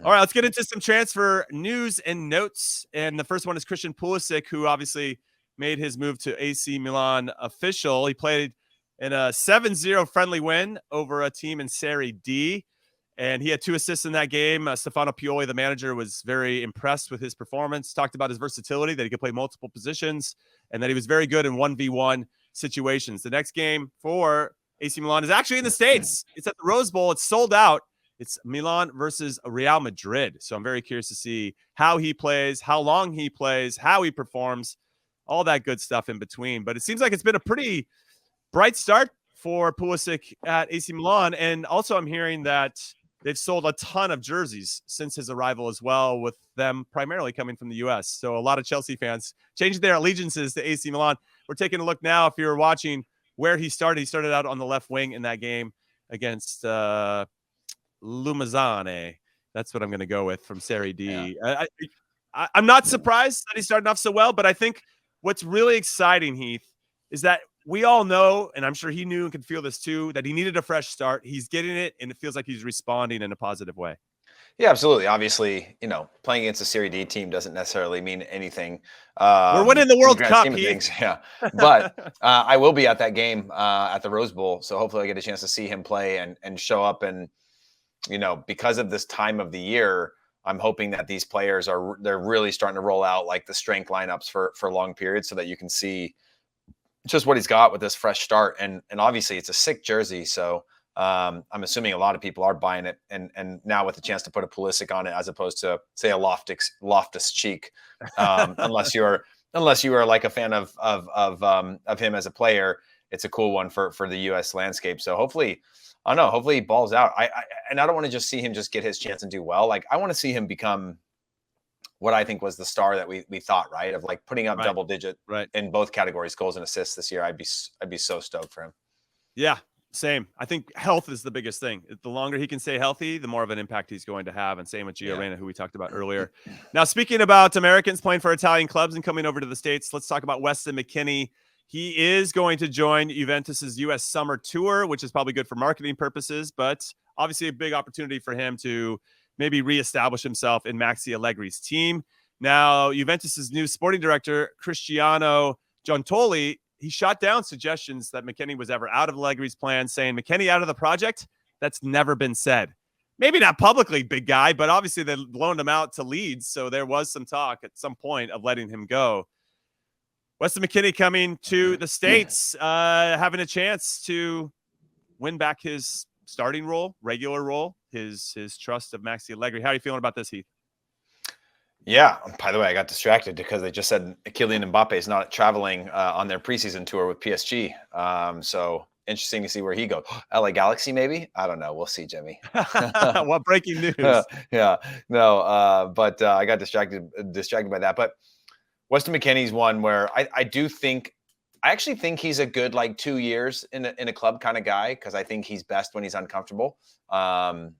All right, let's get into some transfer news and notes. And the first one is Christian Pulisic, who obviously made his move to AC Milan official. He played in a 7-0 friendly win over a team in Serie D, and he had 2 assists in that game. Stefano Pioli, the manager, was very impressed with his performance, talked about his versatility, that he could play multiple positions, and that he was very good in 1v1 situations. The next game for AC Milan is actually in the States. It's at the Rose Bowl. It's sold out. It's Milan versus Real Madrid. So I'm very curious to see how he plays, how long he plays, how he performs, all that good stuff in between. But it seems like it's been a pretty bright start for Pulisic at AC Milan. And also I'm hearing that they've sold a ton of jerseys since his arrival as well, with them primarily coming from the U.S. So a lot of Chelsea fans changing their allegiances to AC Milan. We're taking a look now, if you're watching, where he started. He started out on the left wing in that game against Lumazane. That's what I'm going to go with from Serie D. Yeah. I'm not surprised that he started off so well, but I think what's really exciting, Heath, is that we all know, and I'm sure he knew and could feel this too, that he needed a fresh start. He's getting it, and it feels like he's responding in a positive way. Yeah, absolutely. Obviously, playing against a Serie D team doesn't necessarily mean anything. We're winning the World Cup, Heath. Yeah. But I will be at that game at the Rose Bowl, so hopefully I get a chance to see him play and show up. And because of this time of the year, I'm hoping that these players they're really starting to roll out like the strength lineups for long periods, so that you can see just what he's got with this fresh start. And obviously it's a sick jersey, so I'm assuming a lot of people are buying it, and now with the chance to put a Pulisic on it as opposed to, say, a Loftus Cheek, unless you are like a fan of him as a player, it's a cool one for the U.S. landscape. So hopefully he balls out. I don't want to just see him just get his chance and do well. Like, I want to see him become what I think was the star that we thought, right? Of like putting up double digit in both categories, goals and assists this year. I'd be so stoked for him. Yeah, same. I think health is the biggest thing. The longer he can stay healthy, the more of an impact he's going to have. And same with Gio Reyna, who we talked about earlier. Now, speaking about Americans playing for Italian clubs and coming over to the States, let's talk about Weston McKennie. He is going to join Juventus's U.S. Summer Tour, which is probably good for marketing purposes, but obviously a big opportunity for him to maybe reestablish himself in Maxi Allegri's team. Now, Juventus's new sporting director, Cristiano Giuntoli, he shot down suggestions that McKennie was ever out of Allegri's plan, saying McKennie out of the project. That's never been said. Maybe not publicly, big guy, but obviously they loaned him out to Leeds, so there was some talk at some point of letting him go. Weston McKennie coming to the States, having a chance to win back his starting role, regular role, his trust of Maxi Allegri. How are you feeling about this, Heath? Yeah. By the way, I got distracted because they just said Kylian Mbappe is not traveling on their preseason tour with PSG. So interesting to see where he goes. LA Galaxy, maybe? I don't know. We'll see, Jimmy. What breaking news? Yeah. No. But I got distracted by that. But Weston McKennie's one where I actually think he's a good 2 years in a club kind of guy, because I think he's best when he's uncomfortable. And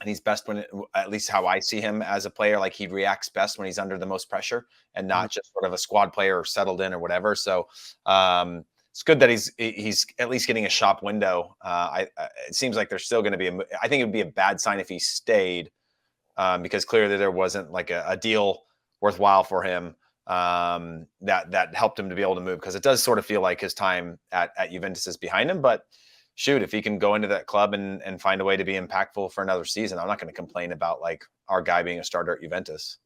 he's best when, at least how I see him as a player, like he reacts best when he's under the most pressure and not just sort of a squad player or settled in or whatever. So it's good that he's at least getting a shop window. It seems like there's still going to be I think it would be a bad sign if he stayed, because clearly there wasn't like a deal worthwhile for him that helped him to be able to move, because it does sort of feel like his time at Juventus is behind him. But shoot, if he can go into that club and find a way to be impactful for another season, I'm not going to complain about our guy being a starter at Juventus.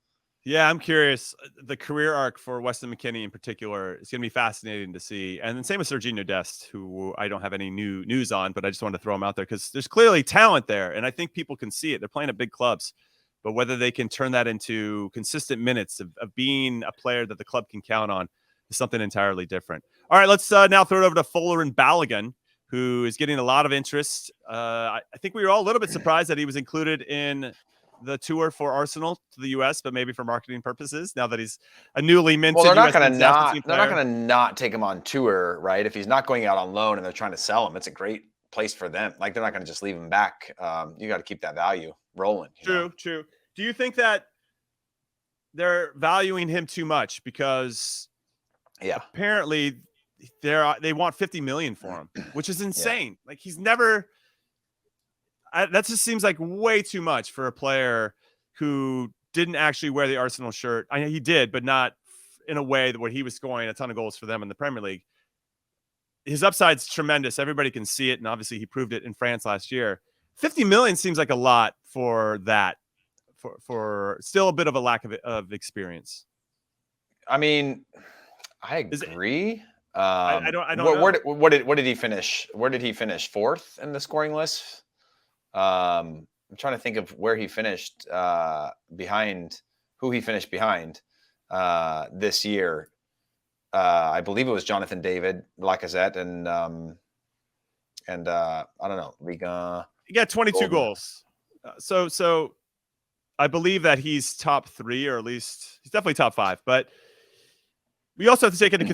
Yeah, I'm curious. The career arc for Weston McKennie in particular is going to be fascinating to see. And then same with Sergiño Dest, who I don't have any new news on, but I just wanted to throw him out there because there's clearly talent there. And I think people can see it. They're playing at big clubs. But whether they can turn that into consistent minutes of being a player that the club can count on is something entirely different. All right, let's now throw it over to Folarin Balogun, who is getting a lot of interest. I think we were all a little bit surprised that he was included in the tour for Arsenal to the U.S., but maybe for marketing purposes, now that he's a newly minted. Well, they're not going to not take him on tour, right? If he's not going out on loan and they're trying to sell him, it's a great place for them. Like, they're not going to just leave him back. You got to keep that value rolling. True. Do you think that they're valuing him too much? Because apparently they want $50 million for him, which is insane. Yeah. Like, he's never. That just seems like way too much for a player who didn't actually wear the Arsenal shirt. I know he did, but not in a way that where he was scoring a ton of goals for them in the Premier League. His upside's tremendous. Everybody can see it, and obviously he proved it in France last year. 50 million seems like a lot for that, for still a bit of a lack of experience. I mean, I agree. I don't know. What did he finish? Where did he finish? 4th in the scoring list? I'm trying to think of where he finished behind, who he finished behind this year. I believe it was Jonathan David, Lacazette, and I don't know, Liga. He got 22 goals. So I believe that he's top 3, or at least he's definitely top 5. But we also have to take into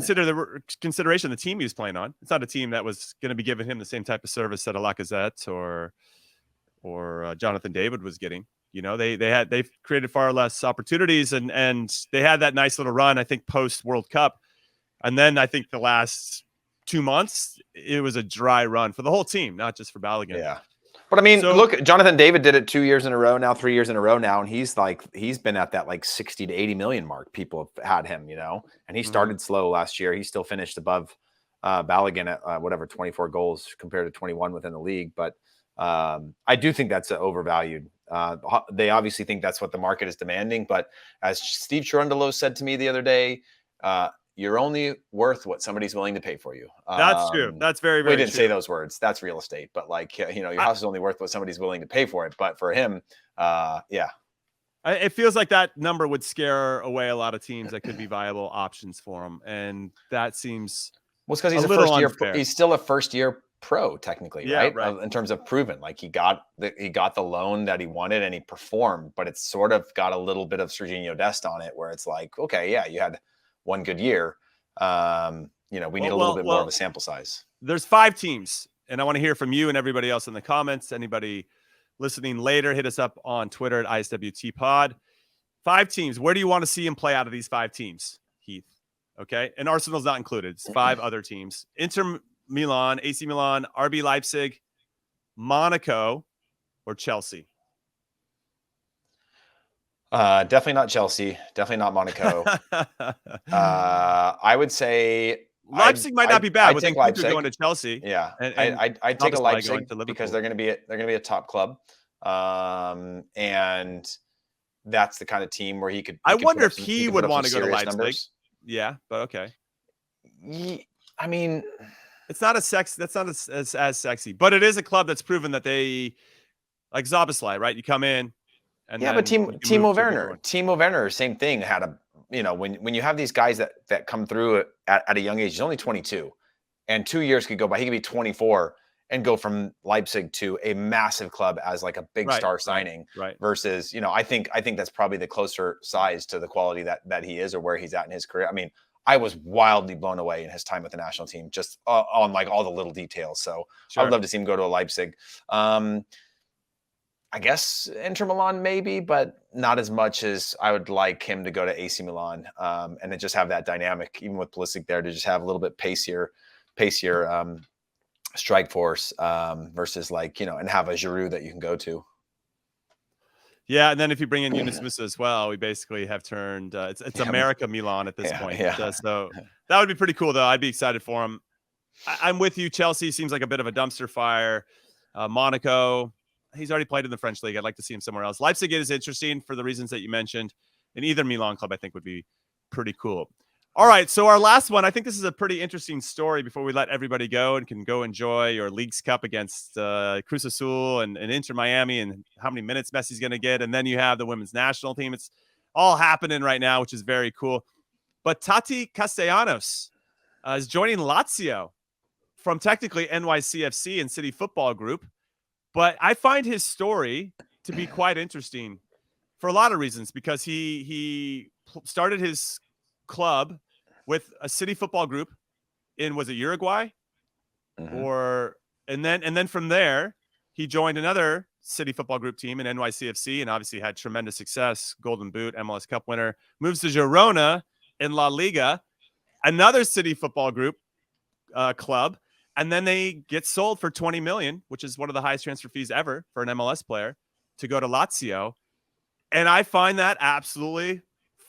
consideration the team he was playing on. It's not a team that was going to be giving him the same type of service that a Lacazette or Jonathan David was getting. You know, they've created far less opportunities, and they had that nice little run, I think, post World Cup. And then I think the last 2 months, it was a dry run for the whole team, not just for Balogun. Yeah. But I mean, look, Jonathan David did it 2 years in a row now, 3 years in a row now. And he's been at that like 60 to 80 million mark. People have had him, you know, and he started slow last year. He still finished above Balogun at 24 goals compared to 21 within the league. But I do think that's overvalued. They obviously think that's what the market is demanding. But as Steve Cherundolo said to me the other day, you're only worth what somebody's willing to pay for you. That's true. That's very, very true. We didn't say those words. That's real estate. But like, you know, your house is only worth what somebody's willing to pay for it. But for him, yeah. It feels like that number would scare away a lot of teams that could be viable options for him. And that seems well, it's because he's a first year. He's still a first year pro technically, right? In terms of proven, like he got the loan that he wanted and he performed, but it's sort of got a little bit of Serginho Dest on it where it's like, okay, yeah, you had one good year. You know, we need a little bit more of a sample size. There's 5 teams, and I want to hear from you and everybody else in the comments. Anybody listening later, hit us up on Twitter at ISWTpod. 5 teams. Where do you want to see him play out of these 5 teams, Heath? Okay, and Arsenal's not included. It's 5 other teams: Inter Milan, AC Milan, RB Leipzig, Monaco, or Chelsea. Definitely not Chelsea. Definitely not Monaco. I would say Leipzig might not be bad. I'd take Leipzig going to Chelsea. Yeah, I'd take a Leipzig because they're going to be a top club, and that's the kind of team where he could. I wonder if he would want to go to Leipzig. Numbers. Yeah, but okay. I mean, it's not as sexy. That's not as sexy, but it is a club that's proven that they like Szoboszlai, right? You come in. And yeah, but Timo Werner, same thing. Had a, you know, when you have these guys that come through at a young age, he's only 22, and 2 years could go by. He could be 24 and go from Leipzig to a massive club as like a big star signing. Right. Versus, you know, I think that's probably the closer size to the quality that he is or where he's at in his career. I mean, I was wildly blown away in his time with the national team, just on like all the little details. So I would love to see him go to a Leipzig. I guess Inter Milan maybe, but not as much as I would like him to go to AC Milan, and to just have that dynamic, even with Pulisic there, to just have a little bit pacier strike force versus like, you know, and have a Giroud that you can go to. Yeah, and then if you bring in Yunus Musa as well, we basically have turned it's America Milan at this point. Yeah. So that would be pretty cool, though. I'd be excited for him. I'm with you. Chelsea seems like a bit of a dumpster fire. Monaco. He's already played in the French league. I'd like to see him somewhere else. Leipzig is interesting for the reasons that you mentioned. And either Milan club, I think, would be pretty cool. All right. So our last one, I think this is a pretty interesting story before we let everybody go and can go enjoy your Leagues Cup against Cruz Azul and Inter Miami and how many minutes Messi's going to get. And then you have the women's national team. It's all happening right now, which is very cool. But Tati Castellanos is joining Lazio from technically NYCFC and City Football Group. But I find his story to be quite interesting for a lot of reasons, because he started his club with a City Football Group in, was it Uruguay? And then from there, he joined another City Football Group team in NYCFC and obviously had tremendous success, Golden Boot, MLS Cup winner, moves to Girona in La Liga, another City Football Group club. And then they get sold for 20 million, which is one of the highest transfer fees ever for an MLS player, to go to Lazio. And I find that absolutely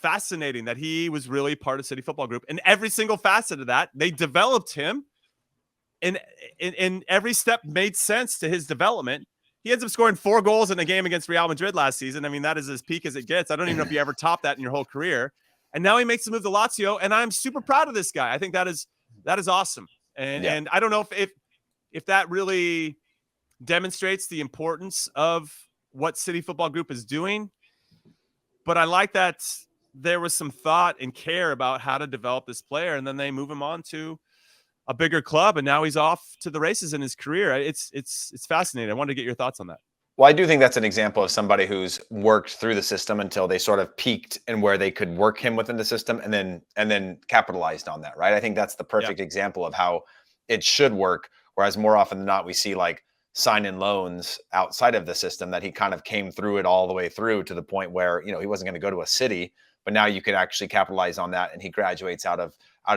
fascinating that he was really part of City Football Group. And every single facet of that, they developed him. And in every step made sense to his development. He ends up scoring 4 goals in a game against Real Madrid last season. I mean, that is as peak as it gets. I don't even know if you ever topped that in your whole career. And now he makes the move to Lazio, and I'm super proud of this guy. I think that is awesome. And I don't know if that really demonstrates the importance of what City Football Group is doing. But I like that there was some thought and care about how to develop this player, and then they move him on to a bigger club, and now he's off to the races in his career. It's fascinating. I wanted to get your thoughts on that. Well, I do think that's an example of somebody who's worked through the system until they sort of peaked and where they could work him within the system and then capitalized on that, right? I think that's the perfect example of how it should work. Whereas more often than not, we see like sign-in loans outside of the system that he kind of came through it all the way through to the point where, you know, he wasn't going to go to a city, but now you could actually capitalize on that. And he graduates out of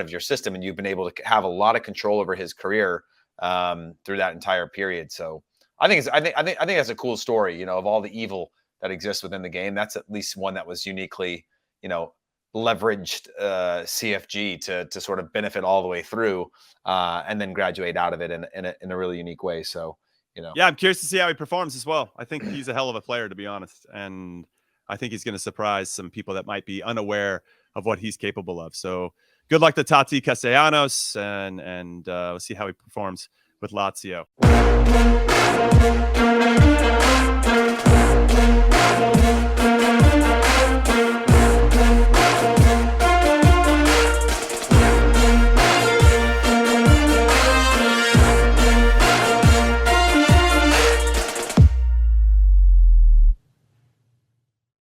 your system, and you've been able to have a lot of control over his career through that entire period. So I think that's a cool story, you know, of all the evil that exists within the game. That's at least one that was uniquely, you know, leveraged CFG to sort of benefit all the way through and then graduate out of it in a really unique way. So, you know, yeah, I'm curious to see how he performs as well. I think he's a hell of a player, to be honest, and I think he's going to surprise some people that might be unaware of what he's capable of. So good luck to Tati Castellanos, and we'll see how he performs with Lazio.